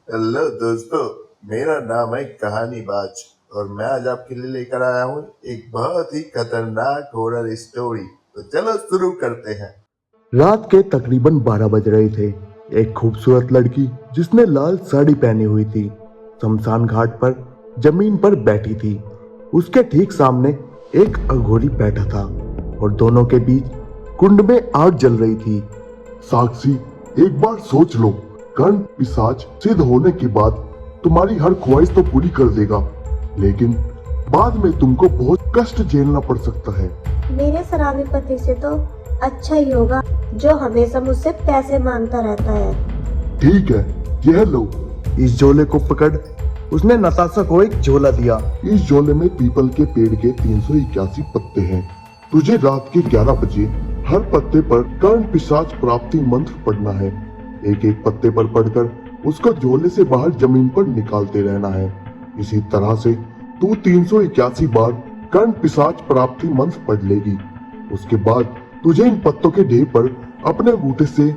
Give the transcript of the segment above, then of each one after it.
Hello दोस्तों, मेरा नाम है कहानीबाज और मैं आज आपके लिए लेकर आया हूँ एक बहुत ही खतरनाक हॉरर स्टोरी। तो चलो शुरू करते हैं। रात के तकरीबन 12 बज रहे थे। एक खूबसूरत लड़की जिसने लाल साड़ी पहनी हुई थी शमशान घाट पर जमीन पर बैठी थी। उसके ठीक सामने एक अघोरी बैठा था और दोनों के बीच कुंड में आग जल रही थी। साक्षी, एक बार सोच लो, कर्ण पिशाच सिद्ध होने के बाद तुम्हारी हर ख्वाहिश तो पूरी कर देगा, लेकिन बाद में तुमको बहुत कष्ट झेलना पड़ सकता है। मेरे शराबी पति से तो अच्छा ही होगा जो हमेशा मुझसे पैसे मांगता रहता है। ठीक है, यह लो। इस झोले को पकड़। उसने नताशा को एक झोला दिया। इस झोले में पीपल के पेड़ के 381 पत्ते हैं। तुझे रात के 11 बजे हर पत्ते पर कर्ण पिशाच प्राप्ति मंत्र पढ़ना है। एक एक पत्ते पर पढ़कर उसको झोले से बाहर जमीन पर निकालते रहना है। इसी तरह से तू 381 बार कर्ण पिशाच प्राप्ति मंत्र पढ़ लेगी। उसके बाद तुझे इन पत्तों के ढेर पर अपने अंगूठे से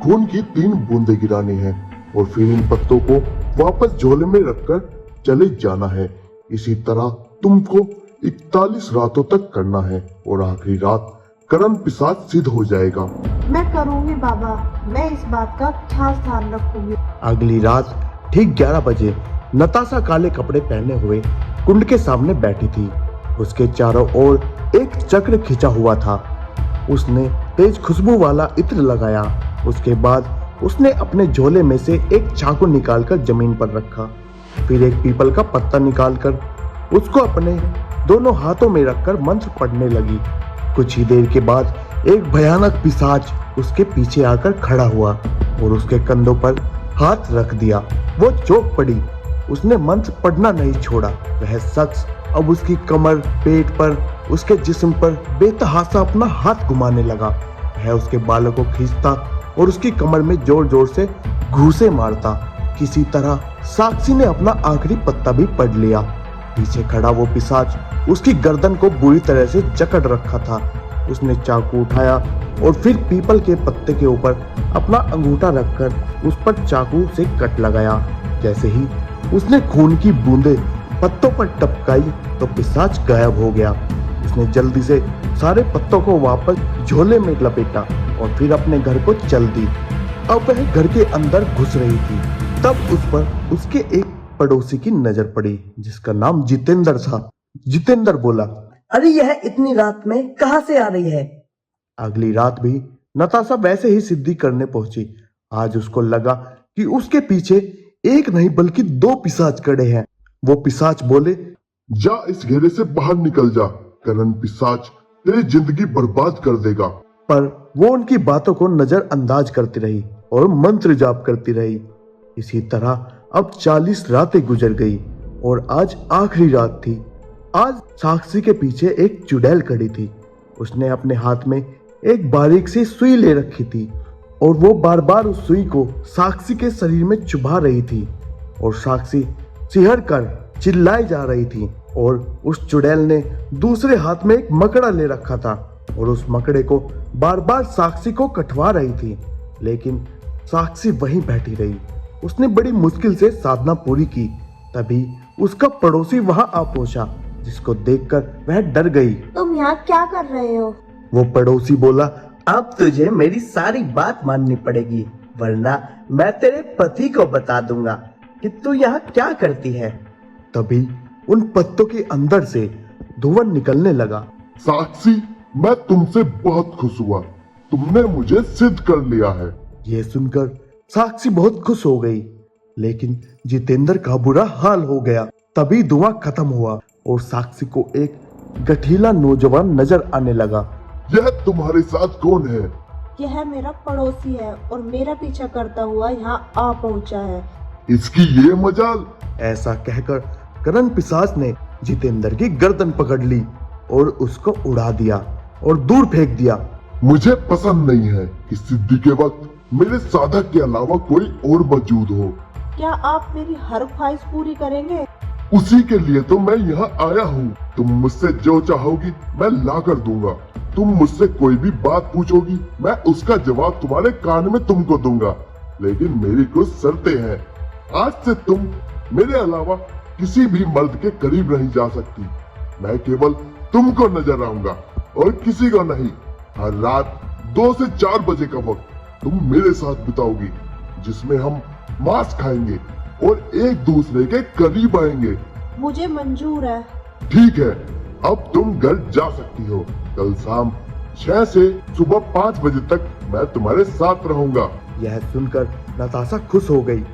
खून की 3 बूंदें गिरानी है और फिर इन पत्तों को वापस झोले में रखकर चले जाना है। इसी तरह तुमको 41 रातों तक करना है और आखिरी रात कर्ण पिशाच सिद्ध हो जाएगा। मैं करूँगी बाबा, मैं इस बात का खास ध्यान रखूंगी। अगली रात ठीक 11 बजे नताशा काले कपड़े पहने हुए कुंड के सामने बैठी थी। उसके चारों ओर एक चक्र खिंचा हुआ था। उसने तेज खुशबू वाला इत्र लगाया। उसके बाद उसने अपने झोले में से एक चाकू निकालकर जमीन पर रखा। फिर एक पीपल का पत्ता निकालकर उसको अपने दोनों हाथों में रखकर मंत्र पढ़ने लगी। कुछ ही देर के बाद एक भयानक पिशाच उसके पीछे आकर खड़ा हुआ और उसके कंधों पर हाथ रख दिया। वो चौंक पड़ी। उसने मंत्र पढ़ना नहीं छोड़ा। वह शख्स अब उसकी कमर, पेट पर, उसके जिस्म पर बेतहाशा अपना हाथ घुमाने लगा। वह उसके बालों को खींचता और उसकी कमर में जोर जोर से घूंसे मारता। किसी तरह साक्षी ने अपना आखिरी पत्ता भी पढ़ लिया। पीछे खड़ा वो पिशाच उसकी गर्दन को बुरी तरह से जकड़ रखा था। उसने चाकू उठाया और फिर पीपल के पत्ते के ऊपर अपना अंगूठा रखकर उस पर चाकू से कट लगाया। जैसे ही उसने खून की बूंदें पत्तों पर टपकाई तो पिशाच गायब हो गया। उसने जल्दी से सारे पत्तों को वापस झोले में लपेटा और फिर अपने घर को चल दी। अब वह घर के अंदर घुस रही थी, तब उस पर उसके एक पड़ोसी की नजर पड़ी जिसका नाम जितेंद्र था। जितेंद्र बोला, अरे यह इतनी रात में कहां से आ रही है? अगली रात भी नताशा वैसे ही सिद्धि करने पहुंची। आज उसको लगा कि उसके पीछे एक नहीं बल्कि 2 पिशाच खड़े हैं। वो पिशाच बोले, जा इस घेरे से बाहर निकल जा, कर्ण पिशाच तेरी जिंदगी बर्बाद कर देगा। पर वो उनकी बातों को नजरअंदाज करती रही और मंत्र जाप करती रही। इसी तरह अब 40 रातें गुजर गई और आज आखिरी रात थी। आज साक्षी के पीछे एक चुड़ैल खड़ी थी। उसने अपने हाथ में एक बारीक सी सुई ले रखी थी और वो बार बार उस सुई को साक्षी के शरीर में चुभा रही थी और साक्षी सिहर कर चिल्लाई जा रही थी। और उस चुड़ैल ने दूसरे हाथ में एक मकड़ा ले रखा था और उस मकड़े को बार बार साक्षी को कटवा रही थी, लेकिन साक्षी वहीं बैठी रही। उसने बड़ी मुश्किल से साधना पूरी की। तभी उसका पड़ोसी वहां आ पहुंचा, जिसको देखकर वह डर गई। तुम यहाँ क्या कर रहे हो? वो पड़ोसी बोला, अब तुझे मेरी सारी बात माननी पड़ेगी, वरना मैं तेरे पति को बता दूंगा कि तू यहाँ क्या करती है। तभी उन पत्तों के अंदर से धुआं निकलने लगा। साक्षी, मैं तुमसे बहुत खुश हुआ, तुमने मुझे सिद्ध कर लिया है। यह सुनकर साक्षी बहुत खुश हो गई, लेकिन जितेंद्र का बुरा हाल हो गया। तभी धुआं खत्म हुआ और साक्षी को एक गठीला नौजवान नजर आने लगा। यह तुम्हारे साथ कौन है? यह मेरा पड़ोसी है और मेरा पीछा करता हुआ यहाँ आ पहुँचा है। इसकी ये मजाल। ऐसा कहकर कर्ण पिशाच ने जितेंद्र की गर्दन पकड़ ली और उसको उड़ा दिया और दूर फेंक दिया। मुझे पसंद नहीं है कि सिद्धि के वक्त मेरे साधक के अलावा कोई और मौजूद हो। क्या आप मेरी हर ख्वाहिश पूरी करेंगे? उसी के लिए तो मैं यहाँ आया हूँ। तुम मुझसे जो चाहोगी मैं ला कर दूंगा। तुम मुझसे कोई भी बात पूछोगी, मैं उसका जवाब तुम्हारे कान में तुमको दूंगा, लेकिन मेरी कुछ शर्तें हैं। आज से तुम मेरे अलावा किसी भी मर्द के करीब नहीं जा सकती। मैं केवल तुमको नजर आऊंगा और किसी को नहीं। हर रात 2 से 4 बजे का वक्त तुम मेरे साथ बिताओगी, जिसमें हम मांस खाएंगे और एक दूसरे के करीब आएंगे। मुझे मंजूर है। ठीक है, अब तुम घर जा सकती हो। कल शाम 6 से सुबह 5 बजे तक मैं तुम्हारे साथ रहूंगा। यह सुनकर नताशा खुश हो गई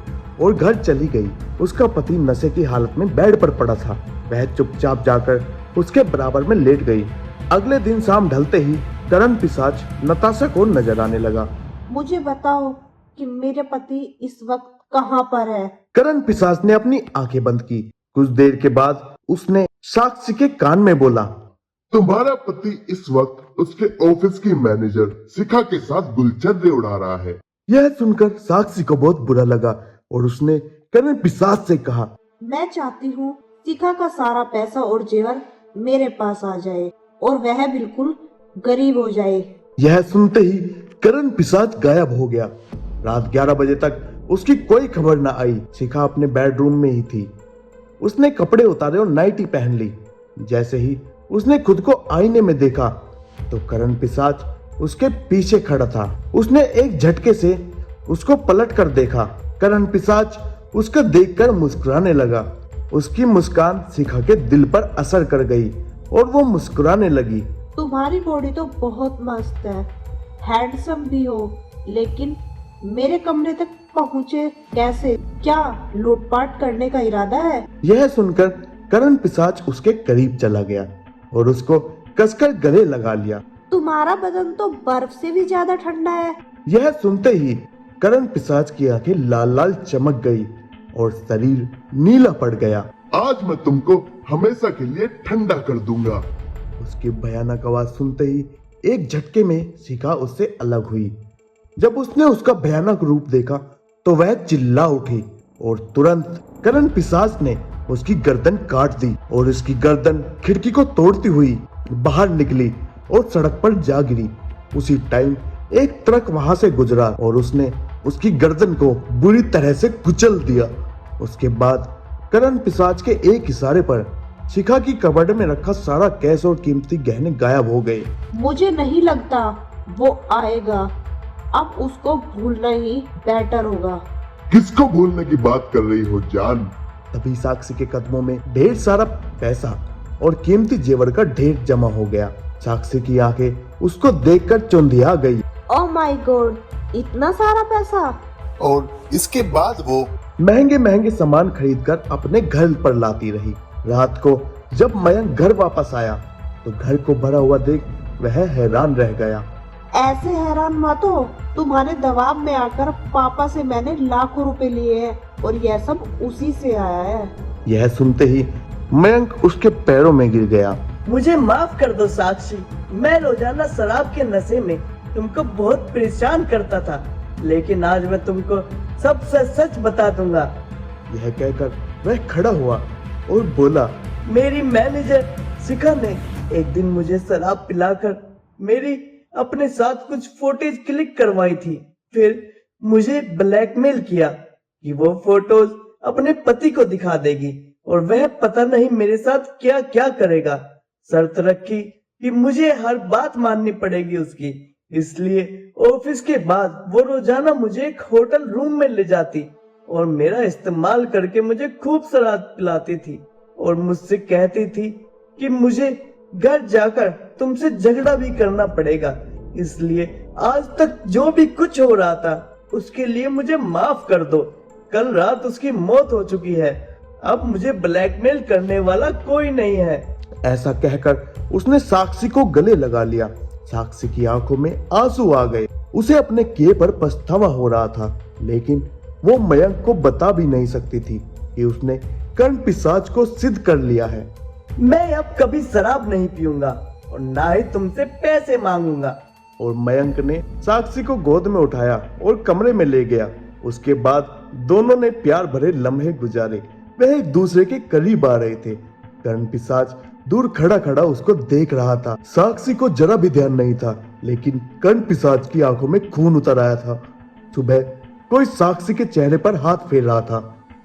और घर चली गई। उसका पति नशे की हालत में बेड पर पड़ा था। वह चुपचाप जाकर उसके बराबर में लेट गई। अगले दिन शाम ढलते ही करण पिशाच नताशा को नजर आने लगा। मुझे बताओ कि मेरे पति इस वक्त कहाँ पर है। करण पिशाच ने अपनी आंखें बंद की। कुछ देर के बाद उसने साक्षी के कान में बोला, तुम्हारा पति इस वक्त उसके ऑफिस की मैनेजर शिखा के साथ गुलछर्रे उड़ा रहा है। यह सुनकर साक्षी को बहुत बुरा लगा और उसने करण पिशाच से कहा, मैं चाहती हूँ शिखा का सारा पैसा और जेवर मेरे पास आ जाए और वह बिल्कुल गरीब हो जाए। यह सुनते ही करण पिशाच गायब हो गया। रात 11 बजे तक उसकी कोई खबर न आई। शिखा अपने बेडरूम में ही थी। उसने कपड़े उतारे और नाइटी पहन ली। जैसे ही उसने खुद को आईने में देखा तो करण पिशाच उसके पीछे खड़ा था। उसने एक झटके से उसको पलट कर देखा। करण पिशाच उसको देखकर मुस्कुराने लगा। उसकी मुस्कान शिखा के दिल पर असर कर गई और वो मुस्कुराने लगी। तुम्हारी बॉडी तो बहुत मस्त है, हैंडसम भी हो, लेकिन मेरे कमरे तक पहुँचे कैसे? क्या लूटपाट करने का इरादा है? यह सुनकर करण पिशाच उसके करीब चला गया और उसको कसकर गले लगा लिया। तुम्हारा बदन तो बर्फ से भी ज्यादा ठंडा है। यह सुनते ही करण पिशाच की आंखें लाल लाल चमक गई और शरीर नीला पड़ गया। आज मैं तुमको हमेशा के लिए ठंडा कर दूंगा। उसकी भयानक आवाज सुनते ही एक झटके में शिखा उससे अलग हुई। जब उसने उसका भयानक रूप देखा तो वह चिल्ला उठी और तुरंत करण पिशाच ने उसकी गर्दन काट दी और उसकी गर्दन खिड़की को तोड़ती हुई बाहर निकली और सड़क पर जा गिरी। उसी टाइम एक ट्रक वहां से गुजरा और उसने उसकी गर्दन को बुरी तरह से कुचल दिया। उसके बाद करण पिशाच के एक इशारे पर शिखा की कबर्ड में रखा सारा कैश और कीमती गहने गायब हो गए। मुझे नहीं लगता वो आएगा। अब उसको भूलना ही बेटर होगा। किसको भूलने की बात कर रही हो जान? तभी साक्षी के कदमों में ढेर सारा पैसा और कीमती जेवर का ढेर जमा हो गया। साक्षी की आंखें उसको देखकर चौंधिया गई। ओह माय गॉड, इतना सारा पैसा! और इसके बाद वो महंगे महंगे सामान खरीदकर अपने घर पर लाती रही। रात को जब मयंक घर वापस आया तो घर को भरा हुआ देख वह हैरान रह गया। ऐसे हैरान मत हो, तुम्हारे दबाव में आकर पापा से मैंने लाखों रुपए लिए हैं और यह सब उसी से आया है। यह सुनते ही मयंक उसके पैरों में गिर गया। मुझे माफ कर दो साक्षी, मैं रोजाना शराब के नशे में तुमको बहुत परेशान करता था, लेकिन आज मैं तुमको सब सच बता दूंगा। यह कहकर वह खड़ा हुआ और बोला, मेरी मैनेजर शिखा ने एक दिन मुझे शराब पिलाकर मेरी अपने साथ कुछ फोटोज क्लिक करवाई थी। फिर मुझे ब्लैकमेल किया कि वो फोटोज अपने पति को दिखा देगी और वह पता नहीं मेरे साथ क्या क्या करेगा। शर्त रखी कि मुझे हर बात माननी पड़ेगी उसकी। इसलिए ऑफिस के बाद वो रोजाना मुझे एक होटल रूम में ले जाती और मेरा इस्तेमाल करके मुझे खूब शराब पिलाती थी और मुझसे कहती थी कि मुझे घर जाकर तुमसे झगड़ा भी करना पड़ेगा। इसलिए आज तक जो भी कुछ हो रहा था उसके लिए मुझे माफ कर दो। कल रात उसकी मौत हो चुकी है, अब मुझे ब्लैकमेल करने वाला कोई नहीं है। ऐसा कहकर उसने साक्षी को गले लगा लिया। साक्षी की आंखों में आंसू आ गए। उसे अपने किए पर पछतावा हो रहा था, लेकिन वो मयंक को बता भी नहीं सकती थी कि उसने कर्ण पिशाच को सिद्ध कर लिया है। मैं अब कभी शराब नहीं पीऊंगा और ना ही तुमसे पैसे मांगूंगा। और मयंक ने साक्षी को गोद में उठाया और कमरे में ले गया। उसके बाद दोनों ने प्यार भरे लम्हे गुजारे। वह एक दूसरे के करीब आ रहे थे। कर्ण पिशाच दूर खड़ा खड़ा उसको देख रहा था। साक्षी को जरा भी ध्यान नहीं था, लेकिन कर्ण पिशाच की आंखों में खून उतर आया था। सुबह कोई साक्षी के चेहरे पर हाथ फेर रहा था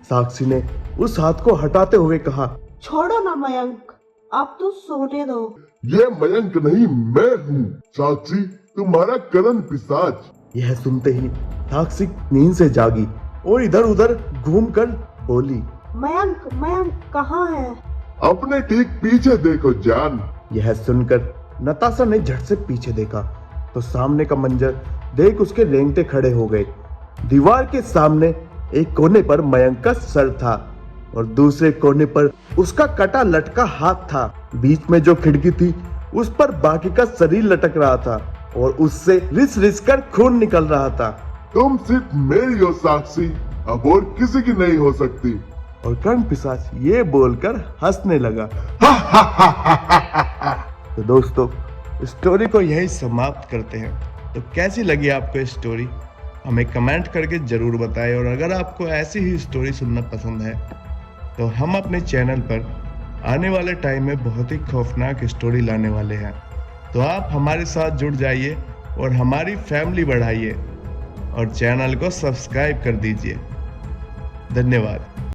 साक्षी ने उस हाथ को हटाते हुए कहा, छोड़ो ना मयंक, आप तो सोने दो। ये मयंक नहीं, मैं हूँ साक्षी, तुम्हारा करण पिशाच। यह सुनते ही साक्षी नींद से जागी और इधर उधर घूमकर बोली, मयंक मयंक कहाँ है? अपने ठीक पीछे देखो जान। यह सुनकर नताशा ने झट से पीछे देखा तो सामने का मंजर देख उसके रेंगटे खड़े हो गए। दीवार के सामने एक कोने पर मयंक का सर था और दूसरे कोने पर उसका कटा लटका हाथ था। बीच में जो खिड़की थी उस पर बाकी का शरीर लटक रहा था और उससे रिस रिस कर खून निकल रहा था। तुम सिर्फ मेरी हो साक्षी, अब और किसी की नहीं हो सकती। और कर्ण पिशाच ये बोलकर हंसने लगा। तो दोस्तों, स्टोरी को यही समाप्त करते हैं। तो कैसी लगी आपको स्टोरी, हमें कमेंट करके जरूर बताएं। और अगर आपको ऐसी ही स्टोरी सुनना पसंद है तो हम अपने चैनल पर आने वाले टाइम में बहुत ही खौफनाक स्टोरी लाने वाले हैं। तो आप हमारे साथ जुड़ जाइए और हमारी फैमिली बढ़ाइए और चैनल को सब्सक्राइब कर दीजिए। धन्यवाद।